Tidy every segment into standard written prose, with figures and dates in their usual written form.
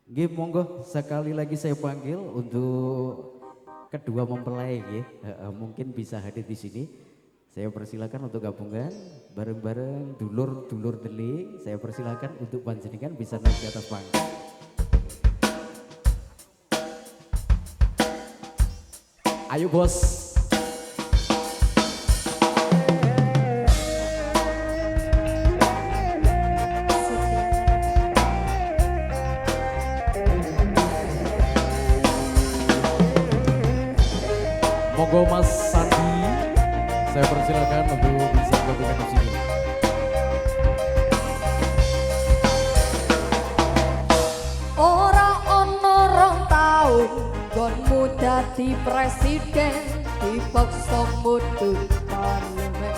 Nggih, monggo sekali lagi saya panggil untuk kedua mempelai nggih. Mungkin bisa hadir di sini. Saya persilakan untuk gabungan bareng-bareng dulur-dulur deling. Saya persilakan untuk panjenengan bisa naik di atas panggung. Ayo bos. Monggo Mas Sandi, saya persilakan untuk bisa gabungan di sini. Ora ono rong taun gonmu dadi presiden dipaksa mudhun parlemen.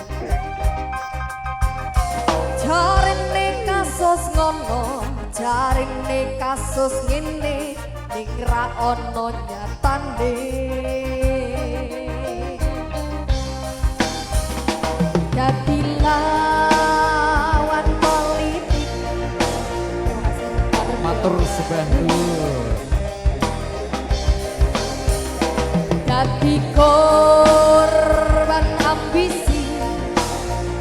Jarine kasus ngono, jarine kasus ngene ning ra ono nyatane. Dadi lawan politik Matur sembah nuwun. dadi korban ambisi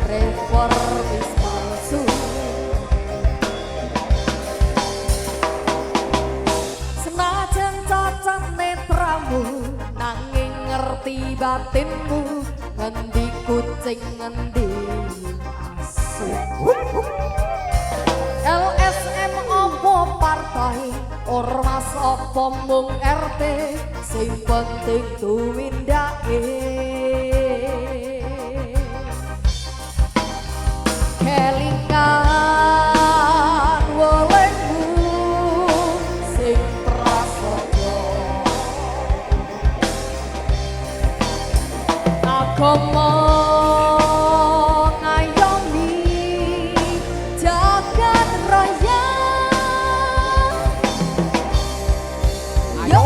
reformis palsu. Senajan cacat netramu nanging ngerti batinmu, ngendi kucing ngendi asu. LSM opo partai, ormas opo mung RT, sing penting tuwindake. Kelingan wolehmu sing prasaja, agama ngayomi jagat raya. Yo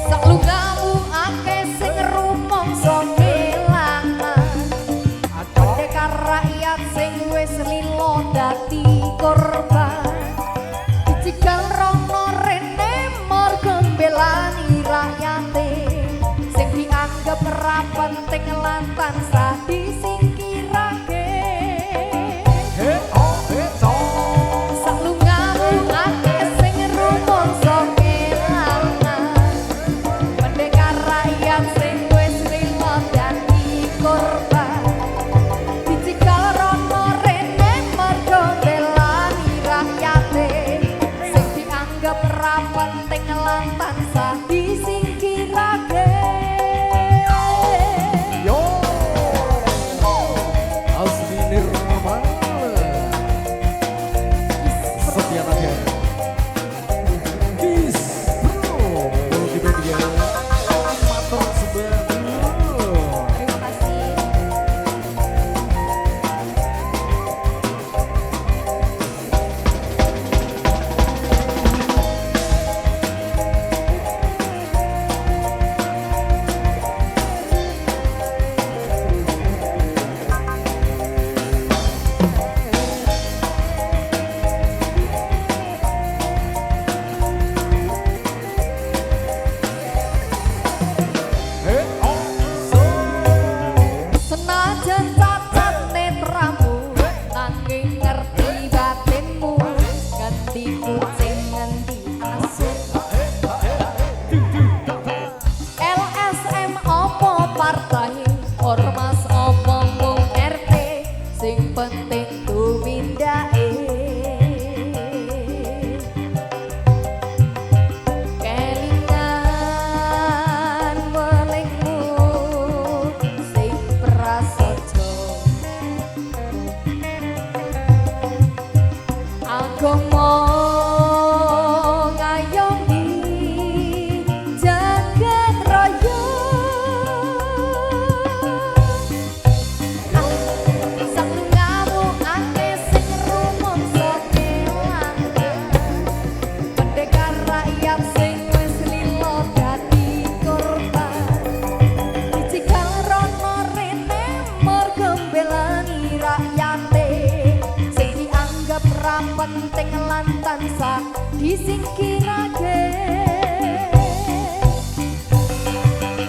saklungamu akeh sing rumangsa kelangan, pendekar rakyat sing wis lilo dadi korban. Dicegal rono rene marga mbelani rakyate, sing dianggap ra penting lan tansah disingkirake. Saklungamu akeh sing rumangsa kelangan, pendekar rakyat sing wis lilo dadi korban. Dicegal rono rene marga mbelani rakyate, sing dianggap ra penting lan tansah disingkirake. Yo, Asli Nirmala, Setia Naga, Kiss Bro, Multimedia, Matur sembah nuwun. Terima kasih. Senajan cacat netramu nanging ngerti batinmu, ngendi kucing ngendi asu. LSM opo partai, ormas opo mung RT, sing penting tumindake. Kelingan welingmu sing prasaja, agama ngayomi jagat raya. Saklungamu akeh sing rumangsa kelangan, pendekar rakyat sing wis lilo dadi korban. Dicegal rono rene marga mbelani rakyate, sing dianggap ra penting lan lan tansah disingkirake.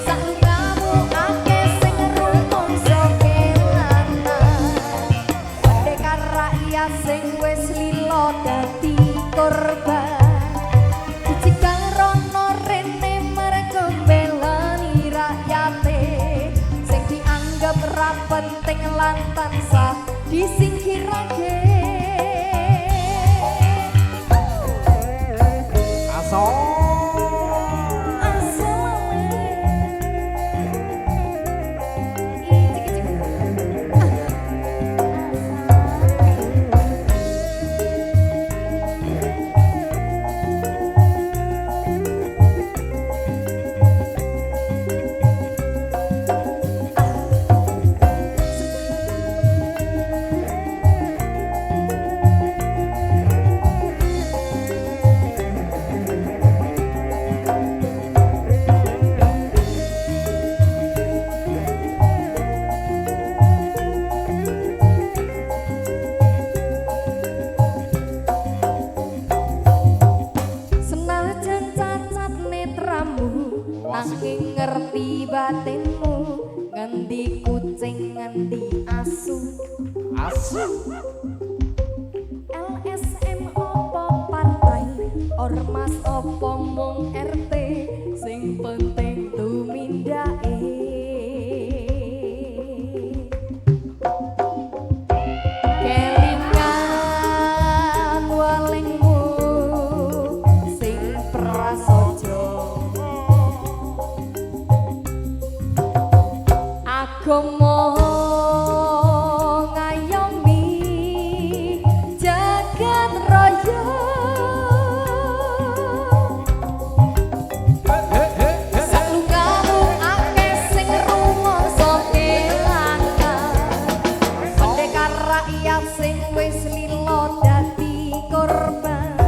Salungamu akeh sing rumangsa kelanan, pendekar rakyat sing wis lila dadi korban. Dicikal rono rene mergo mbelani rakyate, sing dianggap ra penting lan tansah disingkirake. Nanging ngerti batinmu, ngendi kucing ngendi asu. LSM opo partai, ormas opo mung RT, sing penting tumindake. Kelingan walingmu sing prasaja, agama ngayomi jagat raya. Salungamu akeh sing rumangsa kelangan, pendekar rakyat sing wis lila dadi korban.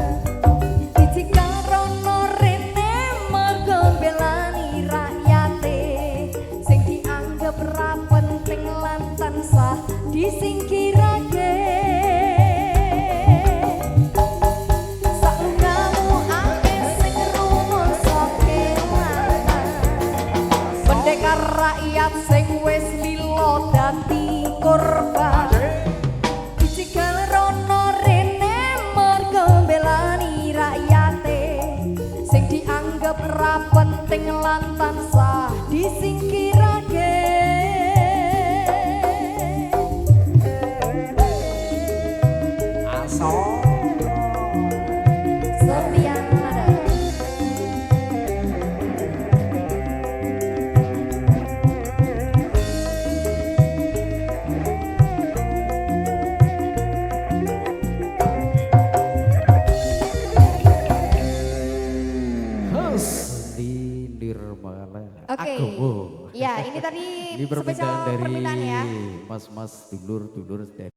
Dicikal rono rene mergo mbelani rakyate, sing dianggap ra penting lan tansah disingkirake. Salungamu akeh sing rumangsa kelangan, pendekar rakyat sing wis lila dadi korban. Dicikal rono rene mergo mbelani rakyate, sing dianggap ra penting lan tansah disingkirake. Sepian nada. Di Nirmala. Oke. Agomo. Ya, ini tadi Ini permintaan spesial dari permintaan ya. mas-mas dulur-dulur dari